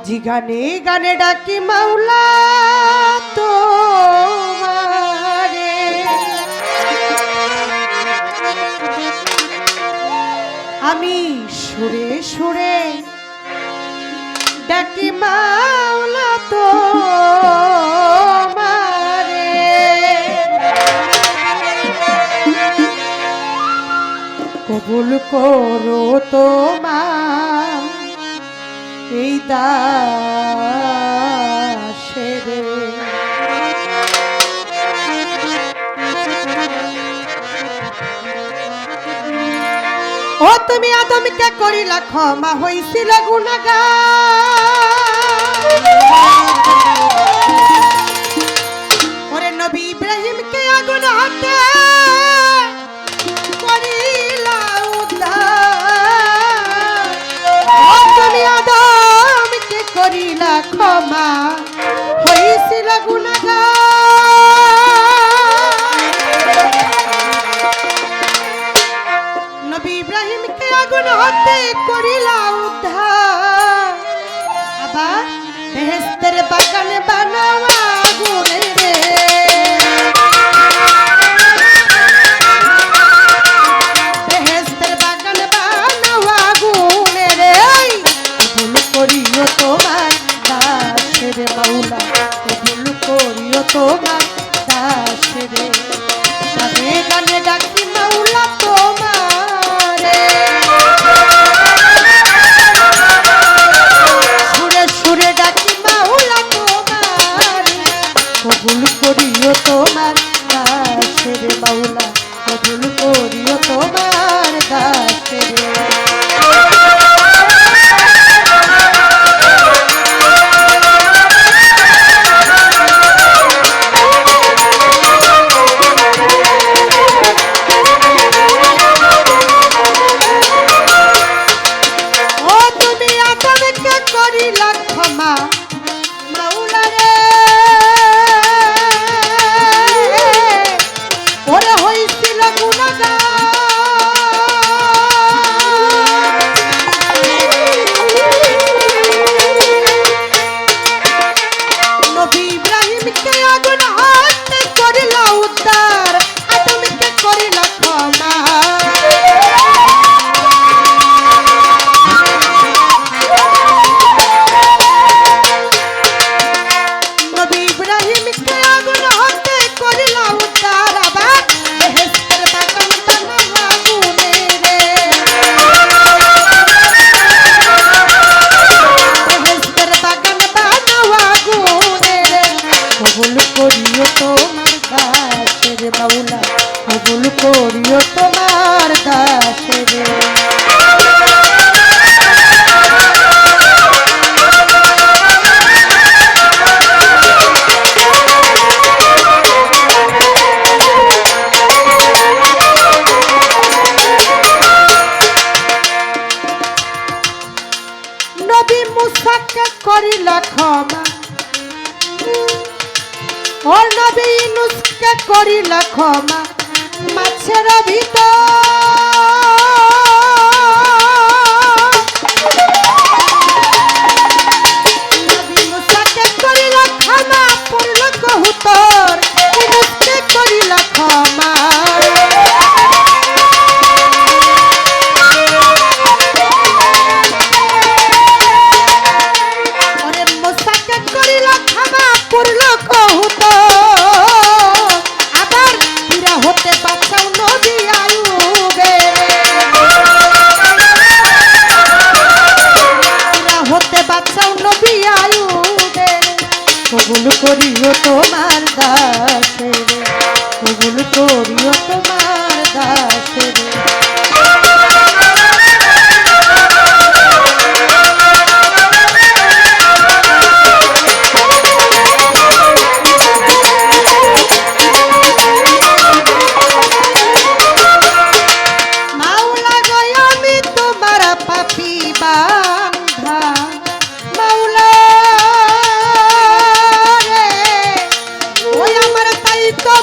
আজি গানে গানে ডাকি মাওলা তোমারে, আমি সুরে সুরে ডাকি মাওলা তোমারে। কবুল করো তোমার এই দাসের। ও তুমি আদমকে করিলা ক্ষমা, হইছিল গুনাহগার। ওরে নবী ইব্রাহিমকে আগুন হাতে করিলা উদ্ধার। ও তুমি আদমকে করিলা ক্ষমা, হইছিল গুনাহগার। নবী ইব্রাহিমকে আগুন হতে করিলা উদ্ধার। আবার বেহেশতের বাগান বানাওয়া আগুনে রে, বেহেশতের বাগান বানাওয়া আগুনে রে। ভুল করিও তোমার দাসের মাওলা, ভুল করিও তোমার দাসের। গানে গানে ডাকি মাওলা তোমারে, সুরে সুরে ডাকি মাওলা তোমারে। কবুল করিও তোমার দাসের মাওলা, কবুল করিও তোমার দাসের। কবুল করিও তোমার দাসের। নবী মুসাকে করিলা ক্ষমা, ও নবী ইউনূসকে করিলা ক্ষমা মাছের ভিতর। নবী মুসাকে করিলা ক্ষমা, পড়ল কহুতর, ইউনূসকে করিলা ক্ষমা। ওরে মুসাকে করিলা ক্ষমা, পড়ল কহুতর, আবার ফিরা হতে বাঁচাও নবী আইয়ুবে। ফিরা হতে বাঁচাও নবী আইয়ুবে। কবুল করিও তোমার দাসের, কবুল করিও তোমার দাসের।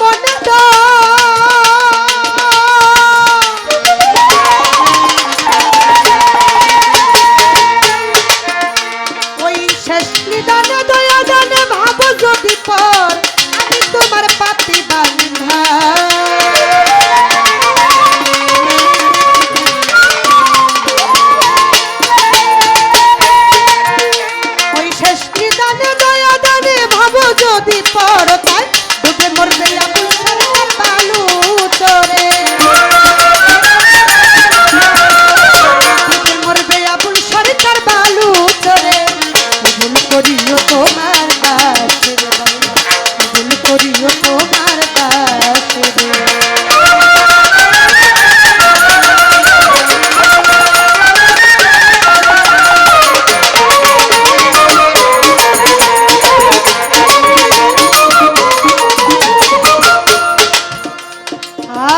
মনে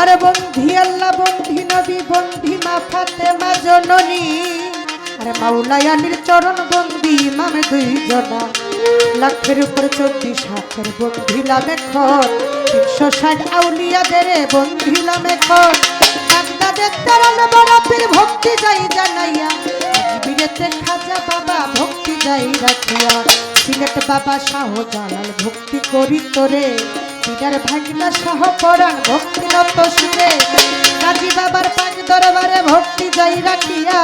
আর বন্ধি আল্লাহ বন্ধি নবী বন্ধি মা ফাতেমা জননী আরে মাওলাই আলীর চরণ বন্ধি ইমামে দুই জনা লাখের উপর 24,000 বন্ধিলাম এখন 360 আউলিয়াদের বন্ধিলাম এখন বাগদাদের তারালে বরাবর ভক্তি যাই জানাইয়া আজমিরেতে খাজা বাবা ভক্তি যাই রাখিয়া সিলেট বাবা শাহজালাল ভক্তি করি তোরে পীরের ভাগনা শাহ পরাণ ভক্তি নত সুরে কাজী বাবার পাক দরবারে ভক্তি যাই রাখিয়া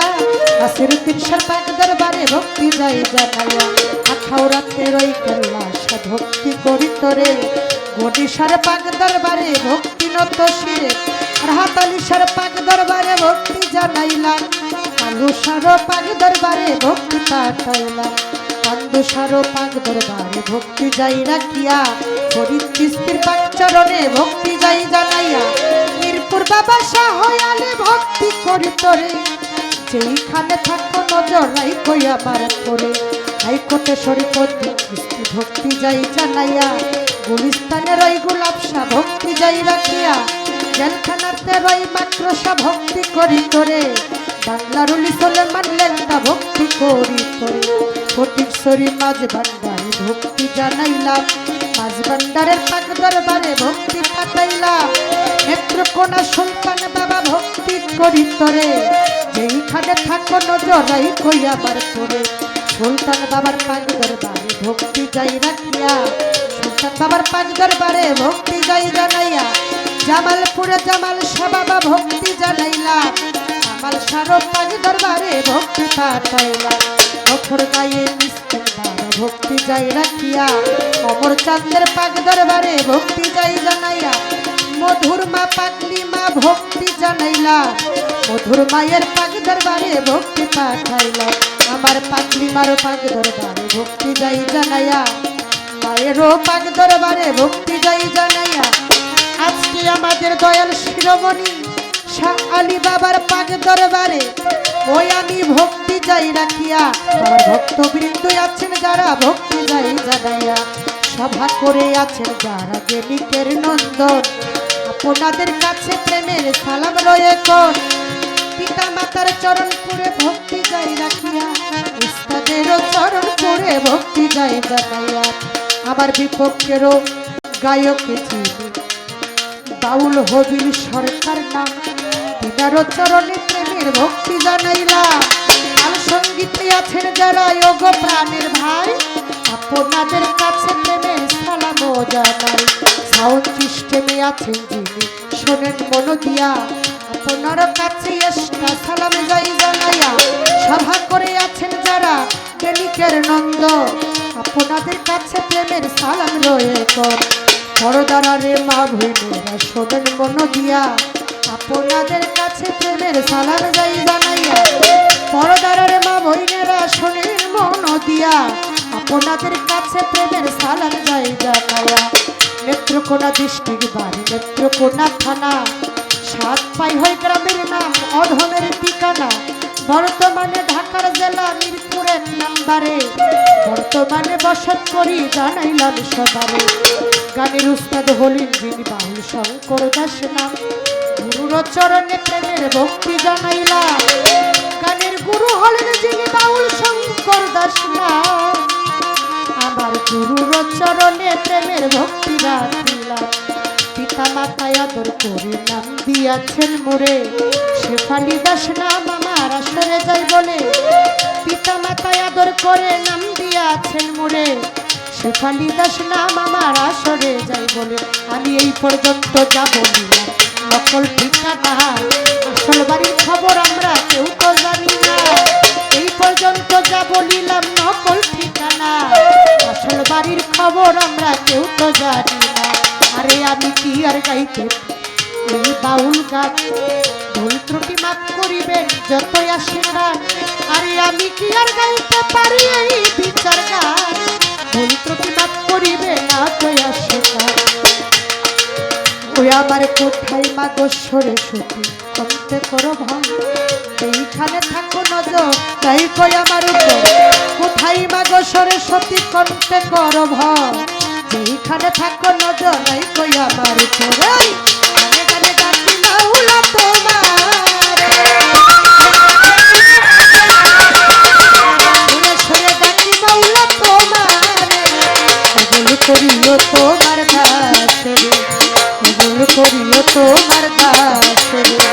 নাসিরউদ্দিন শাহ পাক দরবারে ভক্তি যাই জানাইয়া আখাউরাতে রই কেল্লাস ভক্তি করি তোরে গদিশার পাক দরবারে ভক্তি নত সুরে রাহাত আলী শাহ পাক দরবারে ভক্তি জানাইলাম আলুসার পাক দরবারে ভক্তি পাঠাইলাম কান্দুসার পাক দরবারে ভক্তি যাই রাখিয়া ফরিদ চিশতির পাক চরণে ভক্তি যাই জানাইয়া মিরপুর বাবা শাহ আলী ভক্তি করি তোরে যেইখানে থাকো নজর রাইখো আমার করে হাইকোর্টে শরীফুদ্দিন চিশতি ভক্তি যাই জানাইয়া গুলিস্তানের ওই গোলাপ শাহ ভক্তি যাই রাখিয়া জেলখানাতে রই মাদ্রাসা ভক্তি করি তোরে বাংলার উলি সুলেমান লেন্দা ভক্তি করি তোরে ফটিকছড়ি মাঝ ভান্ডারে ভক্তি জানাইলাম মাঝ ভান্ডারের পাক দরবারে ভক্তি পাঠাইলাম নেত্রকোনা সুলতান বাবা ভক্তি করি তোরে যেইখানে থাকো নজর রাইখো আমার করে সুলতান বাবার পাক দরবারে ভক্তি যাই রাখিয়া সুলতান বাবার পাক দরবারে ভক্তি যাই জানাইয়া জামালপুরে জামাল শাহ বাবা ভক্তি জানাইলাম জামাল শাহ পাক দরবারে ভক্তি পাঠাইলাম অক্ষর গায়ে মিস্তেন বাবা ভক্তি যাই রাখিয়া অমর চাঁদের পাক দরবারে ভক্তি যাই জানাইয়া মধুর মা পাগলি মা ভক্তি জানাইলাম মধুর মায়ের পাক দরবারে ভক্তি পাঠাইলাম আমার পাগলি মার পাক দরবারে ভক্তি যাই জানাইয়া মায়েরও পাক দরবারে ভক্তি যাই জানাইয়া আজকে আমাদের দয়াল শিরোমণি শাহ আলী বাবার পাক দরবারে ওই আমি ভক্তি যাই রাখিয়া আমার ভক্তবৃন্দ আছেন যারা ভক্তি যাই জানাইয়া সভা করে আছেন যারা গেলিকের নন্দন আপনাদের কাছে প্রেমের সালাম রয়ে কোন পিতা মাতার চরণ পুরে ভক্তি যাই রাখিয়া উস্তাদেরও চরণ পুরে ভক্তি যাই জানাইয়া আমার বিপক্ষেরও গায়ক চিনি বাউল হবিল সরকার নাম তিনারও চরণে প্রেমের ভক্তি জানাইলাম আর সঙ্গীতে আছেন যারা যোগ প্রাণের ভাই আপনাদের কাছে প্রেমের সালাম জানাই সাউন্ড সিস্টেমে আছেন যিনি শোনেন মন দিয়া আপনার কাছে একটা সালাম যাই জানাইয়া সভা করে আছেন যারা গেলিকের নন্দ আপনাদের কাছে প্রেমের সালাম রয়ে কর পরদারে মা ভৈনেরা শোনেন মন দিয়া আপনাদের কাছে প্রেমের সালাম যাই জানাইয়া পরদারে মা ভৈনেরা শোনেন মন দিয়া আপনাদের কাছে প্রেমের সালাম যাই জানাইয়া নেত্রকোনা ডিস্ট্রিক্ট বাড়ি নেত্রকোনা থানা 7 পাইহই গ্রামের নাম অধমের ঠিকানা বর্তমানে ঢাকার জেলা মিরপুরের নাম্বারে বর্তমানে বসত করি জানাইলাম সবারে গানের উস্তাদ হলেন যিনি বাউল শঙ্কর দাস নাম গুরুর চরণে প্রেমের ভক্তি জানাইলাম গানের গুরু হলেন যিনি বাউল শঙ্কর দাস নাম আমার গুরুর চরণে প্রেমের ভক্তি রাখিলাম পিতা মাতায় আদর করে নাম দিয়াছেন মোরে শেফালি দাস নাম আমার আসরে যাই বলে পিতা মাতায় আদর করে নাম দিয়াছেন মোরে শেফালি দাস নাম আমার আসরে যাই বলে আমি এই পর্যন্ত যা বলিলাম নকল ঠিকানা আসল বাড়ির খবর আমরা কেউ তো জানি না এই পর্যন্ত যা বলিলাম নকল ঠিকানা আসল বাড়ির খবর আমরা কেউ তো জানি না আরে আমি কি আর গাইতে এই বাউল গান ভুল ত্রুটি মাফ করিবেন যতই আসে গান আরে আমি কি আর গাইতে পারি এই বিচার গান ভুল ত্রুটি মাফ করিবেন যতই আসে গান ওই আমার কোথায় মাগো সরস্বতী কমতে করো ভং এইখানে থাকো নজর তাই কই আমার উপর কোথায় মাগো সরস্বতী কমতে করো ভং যেইখানে থাকো নজর নাই কই আমার উপর গানে গানে গানে তোমার দাস রে, কবুল করিও তোমার দাস রে।